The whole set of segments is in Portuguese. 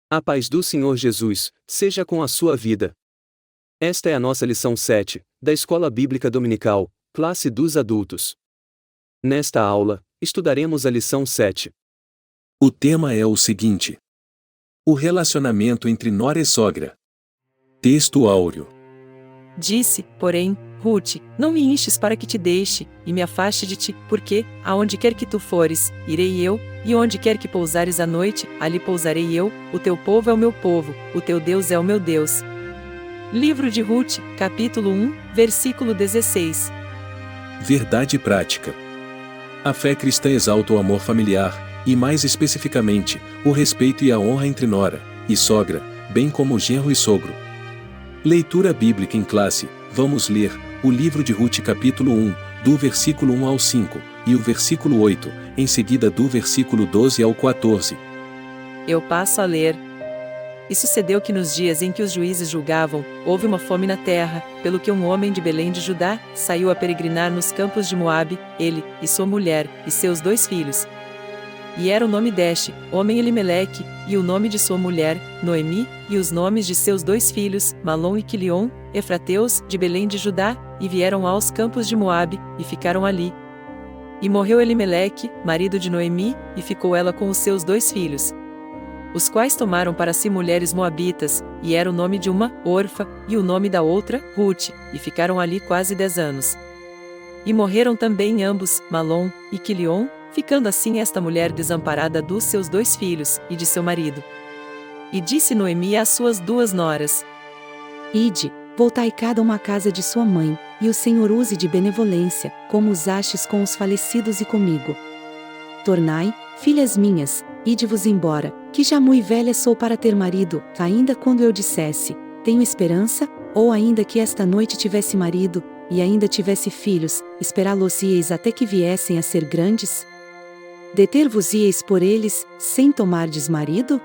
A paz do Senhor Jesus seja com a sua vida. Esta é a nossa lição 7, da Escola Bíblica Dominical, classe dos adultos. Nesta aula, estudaremos a lição 7. O tema é o seguinte: o relacionamento entre nora e sogra. Texto áureo. Disse, porém, Rute, não me instes para que te deixe, e me afaste de ti, porque, aonde quer que tu fores, irei eu, e onde quer que pousares à noite, ali pousarei eu, o teu povo é o meu povo, o teu Deus é o meu Deus. Livro de Rute, capítulo 1, versículo 16. Verdade prática. A fé cristã exalta o amor familiar, e mais especificamente, o respeito e a honra entre nora e sogra, bem como genro e sogro. Leitura bíblica em classe. Vamos ler o livro de Rute capítulo 1, do versículo 1 ao 5, e o versículo 8, em seguida do versículo 12 ao 14. Eu passo a ler. E sucedeu que nos dias em que os juízes julgavam, houve uma fome na terra, pelo que um homem de Belém de Judá saiu a peregrinar nos campos de Moabe, ele, e sua mulher, e seus 2 filhos. E era o nome deste, homem Elimeleque, e o nome de sua mulher, Noemi, e os nomes de seus 2 filhos, Malom e Quilion, efrateus, de Belém de Judá, e vieram aos campos de Moabe, e ficaram ali. E morreu Elimeleque, marido de Noemi, e ficou ela com os seus 2 filhos. Os quais tomaram para si mulheres moabitas, e era o nome de uma, Orfa, e o nome da outra, Rute, e ficaram ali quase 10 anos. E morreram também ambos, Malom e Quilion, ficando assim esta mulher desamparada dos seus 2 filhos, e de seu marido. E disse Noemi às suas 2 noras: Ide, voltai cada uma à casa de sua mãe, e o Senhor use de benevolência, como usastes com os falecidos e comigo. Tornai, filhas minhas, ide-vos embora, que já mui velha sou para ter marido, ainda quando eu dissesse, tenho esperança, ou ainda que esta noite tivesse marido, e ainda tivesse filhos, esperá-los-íeis até que viessem a ser grandes? Deter-vos-íeis por eles, sem tomardes marido?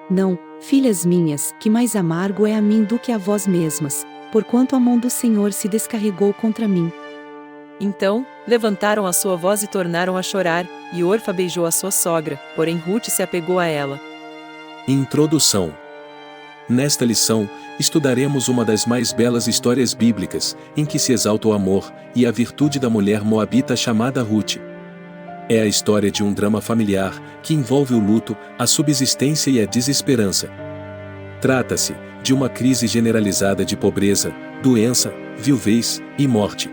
Não, filhas minhas, que mais amargo é a mim do que a vós mesmas, porquanto a mão do Senhor se descarregou contra mim. Então, levantaram a sua voz e tornaram a chorar, e Orfa beijou a sua sogra, porém Rute se apegou a ela. Introdução. Nesta lição, estudaremos uma das mais belas histórias bíblicas, em que se exalta o amor e a virtude da mulher moabita chamada Rute. É a história de um drama familiar, que envolve o luto, a subsistência e a desesperança. Trata-se de uma crise generalizada de pobreza, doença, viuvez e morte.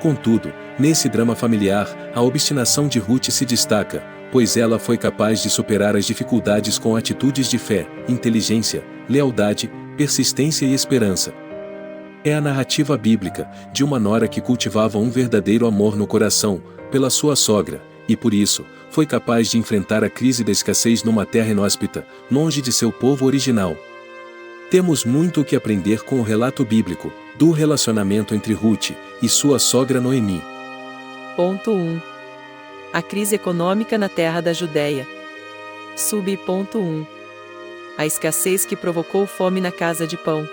Contudo, nesse drama familiar, a obstinação de Rute se destaca, pois ela foi capaz de superar as dificuldades com atitudes de fé, inteligência, lealdade, persistência e esperança. É a narrativa bíblica de uma nora que cultivava um verdadeiro amor no coração pela sua sogra, e por isso, foi capaz de enfrentar a crise da escassez numa terra inóspita, longe de seu povo original. Temos muito o que aprender com o relato bíblico do relacionamento entre Rute e sua sogra Noemi. Ponto 1. A crise econômica na terra da Judéia. Ponto 1. A escassez que provocou fome na casa de pão.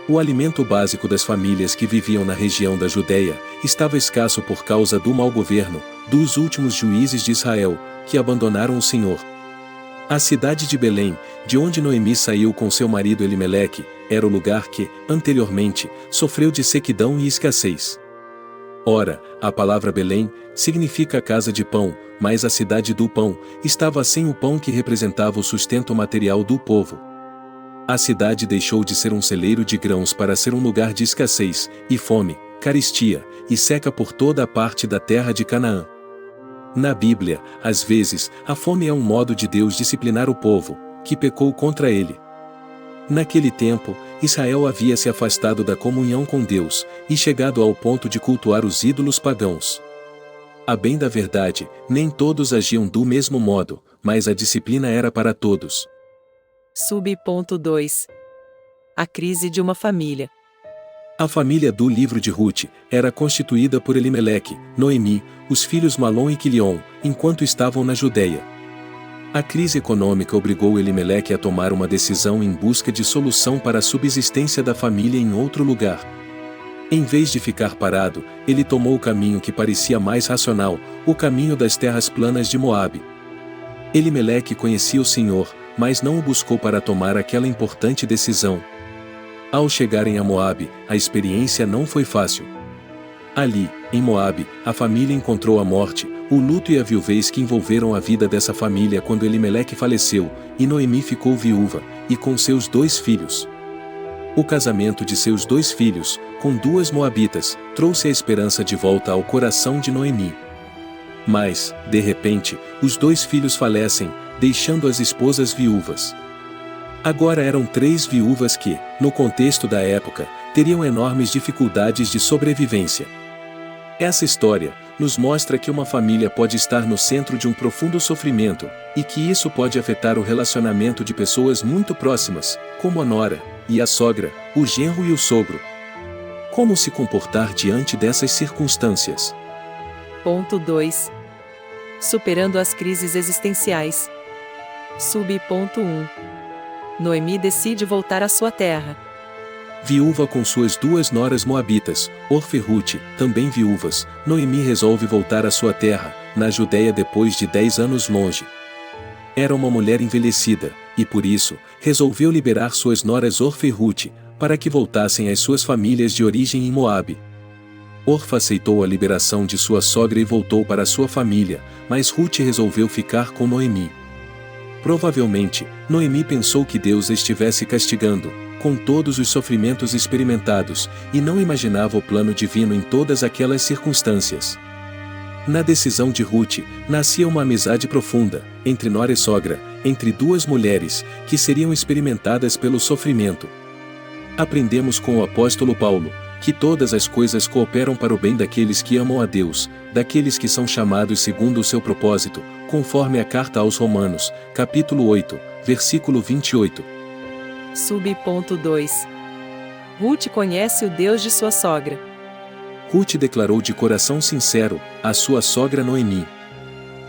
O alimento básico das famílias que viviam na região da Judéia estava escasso por causa do mau governo dos últimos juízes de Israel, que abandonaram o Senhor. A cidade de Belém, de onde Noemi saiu com seu marido Elimeleque, era o lugar que, anteriormente, sofreu de sequidão e escassez. Ora, a palavra Belém significa casa de pão, mas a cidade do pão estava sem o pão que representava o sustento material do povo. A cidade deixou de ser um celeiro de grãos para ser um lugar de escassez, e fome, carestia, e seca por toda a parte da terra de Canaã. Na Bíblia, às vezes, a fome é um modo de Deus disciplinar o povo, que pecou contra ele. Naquele tempo, Israel havia se afastado da comunhão com Deus, e chegado ao ponto de cultuar os ídolos pagãos. A bem da verdade, nem todos agiam do mesmo modo, mas a disciplina era para todos. Ponto 2. A crise de uma família. A família do livro de Rute era constituída por Elimeleque, Noemi, os filhos Malom e Quilion, enquanto estavam na Judéia. A crise econômica obrigou Elimeleque a tomar uma decisão em busca de solução para a subsistência da família em outro lugar. Em vez de ficar parado, ele tomou o caminho que parecia mais racional, o caminho das terras planas de Moabe. Elimeleque conhecia o Senhor, mas não o buscou para tomar aquela importante decisão. Ao chegarem a Moabe, a experiência não foi fácil. Ali, em Moabe, a família encontrou a morte, o luto e a viuvez que envolveram a vida dessa família quando Elimeleque faleceu, e Noemi ficou viúva, e com seus 2 filhos. O casamento de seus 2 filhos, com 2 moabitas, trouxe a esperança de volta ao coração de Noemi. Mas, de repente, os 2 filhos falecem, deixando as esposas viúvas. Agora eram 3 viúvas que, no contexto da época, teriam enormes dificuldades de sobrevivência. Essa história nos mostra que uma família pode estar no centro de um profundo sofrimento, e que isso pode afetar o relacionamento de pessoas muito próximas, como a nora e a sogra, o genro e o sogro. Como se comportar diante dessas circunstâncias? Ponto 2. Superando as crises existenciais. Ponto 1. Noemi decide voltar à sua terra. Viúva com suas 2 noras moabitas, Orfa e Rute, também viúvas, Noemi resolve voltar à sua terra, na Judéia depois de 10 anos longe. Era uma mulher envelhecida, e por isso, resolveu liberar suas noras Orfa e Rute, para que voltassem às suas famílias de origem em Moabe. Orfa aceitou a liberação de sua sogra e voltou para sua família, mas Rute resolveu ficar com Noemi. Provavelmente, Noemi pensou que Deus estivesse castigando, com todos os sofrimentos experimentados, e não imaginava o plano divino em todas aquelas circunstâncias. Na decisão de Rute, nascia uma amizade profunda, entre nora e sogra, entre 2 mulheres, que seriam experimentadas pelo sofrimento. Aprendemos com o apóstolo Paulo, que todas as coisas cooperam para o bem daqueles que amam a Deus, daqueles que são chamados segundo o seu propósito, conforme a carta aos Romanos, capítulo 8, versículo 28. Ponto 2. Rute conhece o Deus de sua sogra. Rute declarou de coração sincero, à sua sogra Noemi: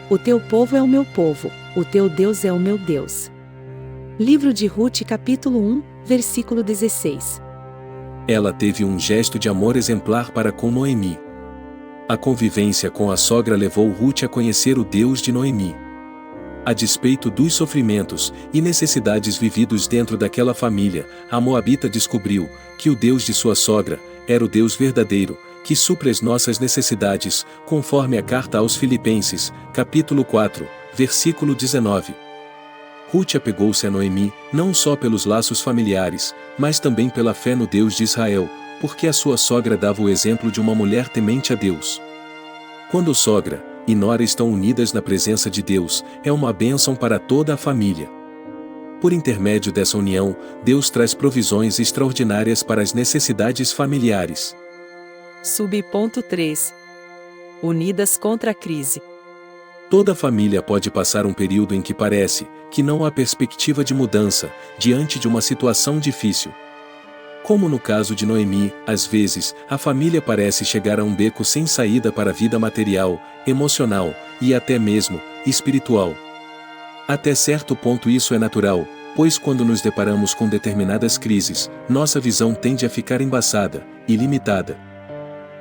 O teu povo é o meu povo, o teu Deus é o meu Deus. Livro de Rute capítulo 1, versículo 16. Ela teve um gesto de amor exemplar para com Noemi. A convivência com a sogra levou Rute a conhecer o Deus de Noemi. A despeito dos sofrimentos e necessidades vividos dentro daquela família, a moabita descobriu que o Deus de sua sogra era o Deus verdadeiro, que supre as nossas necessidades, conforme a carta aos Filipenses, capítulo 4, versículo 19. Rute apegou-se a Noemi, não só pelos laços familiares, mas também pela fé no Deus de Israel, porque a sua sogra dava o exemplo de uma mulher temente a Deus. Quando sogra e nora estão unidas na presença de Deus, é uma bênção para toda a família. Por intermédio dessa união, Deus traz provisões extraordinárias para as necessidades familiares. Ponto 3. Unidas contra a crise. Toda família pode passar um período em que parece que não há perspectiva de mudança, diante de uma situação difícil. Como no caso de Noemi, às vezes, a família parece chegar a um beco sem saída para a vida material, emocional e até mesmo espiritual. Até certo ponto isso é natural, pois quando nos deparamos com determinadas crises, nossa visão tende a ficar embaçada e limitada.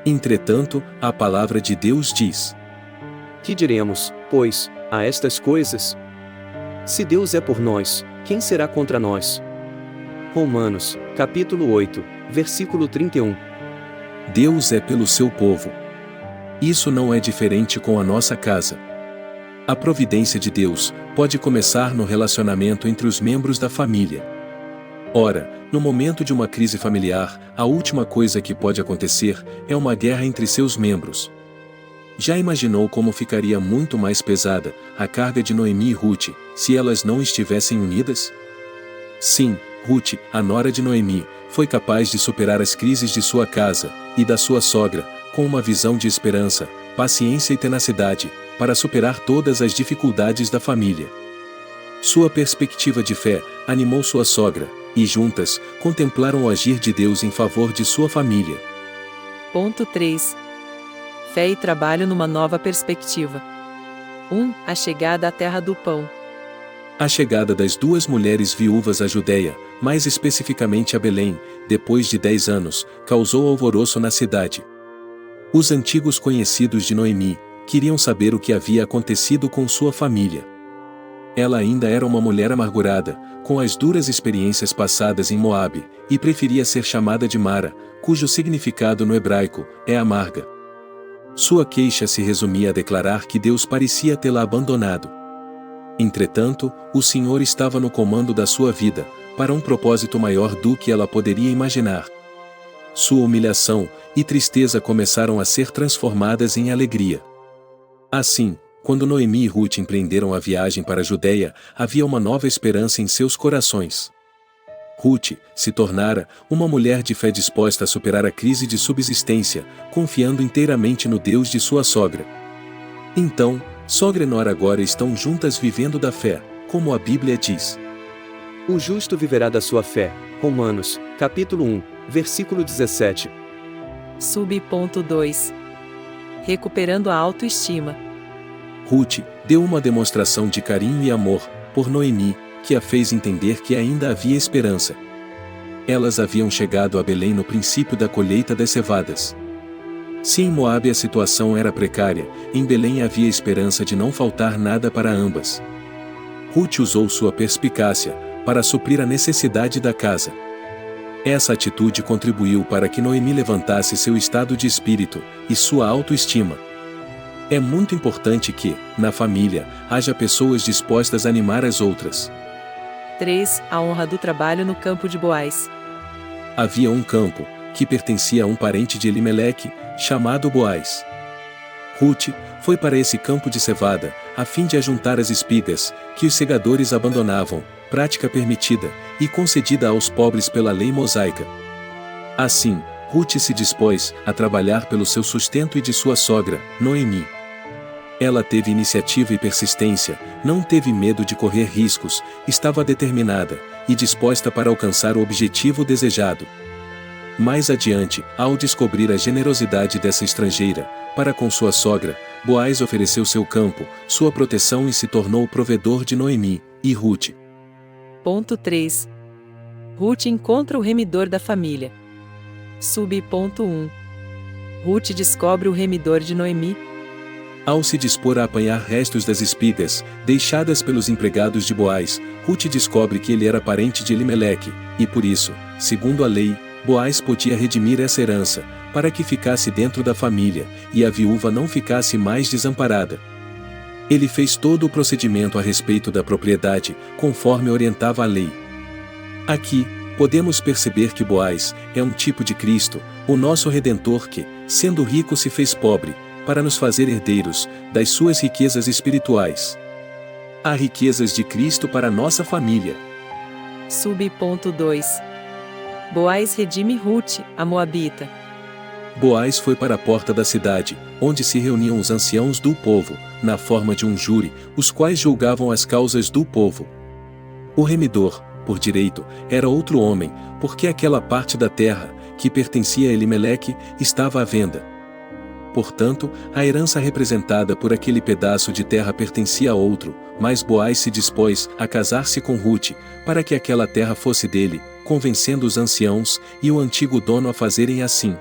Entretanto, a palavra de Deus diz: Que diremos, pois, a estas coisas? Se Deus é por nós, quem será contra nós? Romanos, capítulo 8, versículo 31. Deus é pelo seu povo. Isso não é diferente com a nossa casa. A providência de Deus pode começar no relacionamento entre os membros da família. Ora, no momento de uma crise familiar, a última coisa que pode acontecer é uma guerra entre seus membros. Já imaginou como ficaria muito mais pesada a carga de Noemi e Rute, se elas não estivessem unidas? Sim, Rute, a nora de Noemi, foi capaz de superar as crises de sua casa e da sua sogra, com uma visão de esperança, paciência e tenacidade, para superar todas as dificuldades da família. Sua perspectiva de fé animou sua sogra, e juntas, contemplaram o agir de Deus em favor de sua família. Ponto 3. Fé e trabalho numa nova perspectiva. 1. A chegada à terra do pão. A chegada das 2 mulheres viúvas à Judéia, mais especificamente a Belém, depois de 10 anos, causou alvoroço na cidade. Os antigos conhecidos de Noemi queriam saber o que havia acontecido com sua família. Ela ainda era uma mulher amargurada, com as duras experiências passadas em Moabe, e preferia ser chamada de Mara, cujo significado no hebraico é amarga. Sua queixa se resumia a declarar que Deus parecia tê-la abandonado. Entretanto, o Senhor estava no comando da sua vida, para um propósito maior do que ela poderia imaginar. Sua humilhação e tristeza começaram a ser transformadas em alegria. Assim, quando Noemi e Ruth empreenderam a viagem para a Judeia, havia uma nova esperança em seus corações. Ruth se tornara uma mulher de fé disposta a superar a crise de subsistência, confiando inteiramente no Deus de sua sogra. Então, sogra e nora agora estão juntas vivendo da fé, como a Bíblia diz. O justo viverá da sua fé. Romanos, capítulo 1, versículo 17. Sub.2 Recuperando a autoestima. Ruth deu uma demonstração de carinho e amor por Noemi, que a fez entender que ainda havia esperança. Elas haviam chegado a Belém no princípio da colheita das cevadas. Se em Moabe a situação era precária, em Belém havia esperança de não faltar nada para ambas. Ruth usou sua perspicácia para suprir a necessidade da casa. Essa atitude contribuiu para que Noemi levantasse seu estado de espírito e sua autoestima. É muito importante que, na família, haja pessoas dispostas a animar as outras. 3. A honra do trabalho no campo de Boaz. Havia um campo, que pertencia a um parente de Elimeleque, chamado Boaz. Ruth foi para esse campo de cevada, a fim de ajuntar as espigas, que os segadores abandonavam, prática permitida, e concedida aos pobres pela lei mosaica. Assim, Ruth se dispôs a trabalhar pelo seu sustento e de sua sogra, Noemi. Ela teve iniciativa e persistência, não teve medo de correr riscos, estava determinada e disposta para alcançar o objetivo desejado. Mais adiante, ao descobrir a generosidade dessa estrangeira, para com sua sogra, Boaz ofereceu seu campo, sua proteção e se tornou o provedor de Noemi e Ruth. Ponto 3. Ruth encontra o remidor da família. Sub.1 Ruth descobre o remidor de Noemi. Ao se dispor a apanhar restos das espigas, deixadas pelos empregados de Boaz, Ruth descobre que ele era parente de Elimeleque, e por isso, segundo a lei, Boaz podia redimir essa herança, para que ficasse dentro da família, e a viúva não ficasse mais desamparada. Ele fez todo o procedimento a respeito da propriedade, conforme orientava a lei. Aqui, podemos perceber que Boaz é um tipo de Cristo, o nosso Redentor que, sendo rico se fez pobre, para nos fazer herdeiros das suas riquezas espirituais. Há riquezas de Cristo para nossa família. Sub.2 Boaz redime Ruth, a Moabita. Boaz foi para a porta da cidade, onde se reuniam os anciãos do povo, na forma de um júri, os quais julgavam as causas do povo. O remidor, por direito, era outro homem, porque aquela parte da terra, que pertencia a Elimeleque, estava à venda. Portanto, a herança representada por aquele pedaço de terra pertencia a outro, mas Boaz se dispôs a casar-se com Ruth, para que aquela terra fosse dele, convencendo os anciãos e o antigo dono a fazerem assim.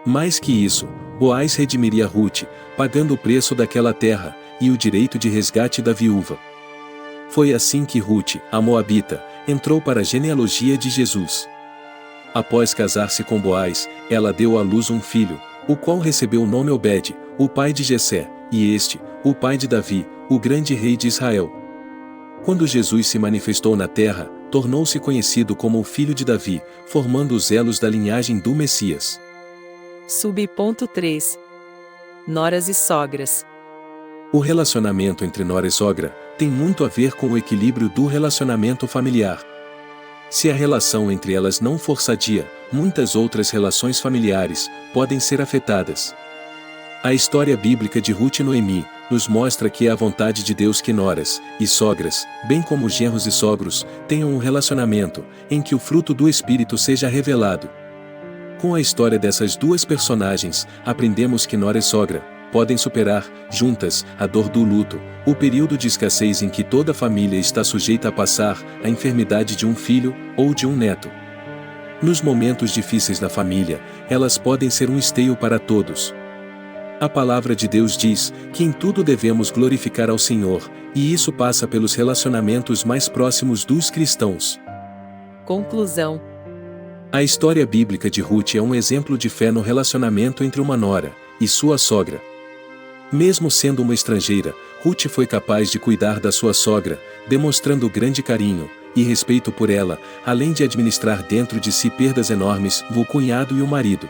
Mais que isso, Boaz redimiria Ruth, pagando o preço daquela terra, e o direito de resgate da viúva. Foi assim que Ruth, a Moabita, entrou para a genealogia de Jesus. Após casar-se com Boaz, ela deu à luz um filho, o qual recebeu o nome Obed, o pai de Jessé, e este, o pai de Davi, o grande rei de Israel. Quando Jesus se manifestou na terra, tornou-se conhecido como o filho de Davi, formando os elos da linhagem do Messias. Sub.3 Noras e sogras. O relacionamento entre nora e sogra tem muito a ver com o equilíbrio do relacionamento familiar. Se a relação entre elas não for sadia, muitas outras relações familiares podem ser afetadas. A história bíblica de Ruth e Noemi nos mostra que é a vontade de Deus que noras e sogras, bem como genros e sogros, tenham um relacionamento em que o fruto do Espírito seja revelado. Com a história dessas duas personagens, aprendemos que nora e sogra podem superar, juntas, a dor do luto, o período de escassez em que toda a família está sujeita a passar a enfermidade de um filho ou de um neto. Nos momentos difíceis da família, elas podem ser um esteio para todos. A palavra de Deus diz que em tudo devemos glorificar ao Senhor, E isso passa pelos relacionamentos mais próximos dos cristãos. Conclusão. A história bíblica de Ruth é um exemplo de fé no relacionamento entre uma nora e sua sogra. Mesmo sendo uma estrangeira, Ruth foi capaz de cuidar da sua sogra, demonstrando grande carinho e respeito por ela, além de administrar dentro de si perdas enormes do cunhado e o marido.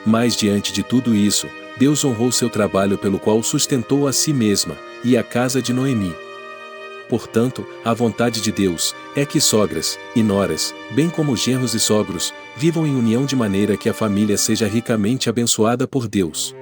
Mas diante de tudo isso, Deus honrou seu trabalho pelo qual sustentou a si mesma e a casa de Noemi. Portanto, a vontade de Deus é que sogras e noras, bem como genros e sogros, vivam em união de maneira que a família seja ricamente abençoada por Deus.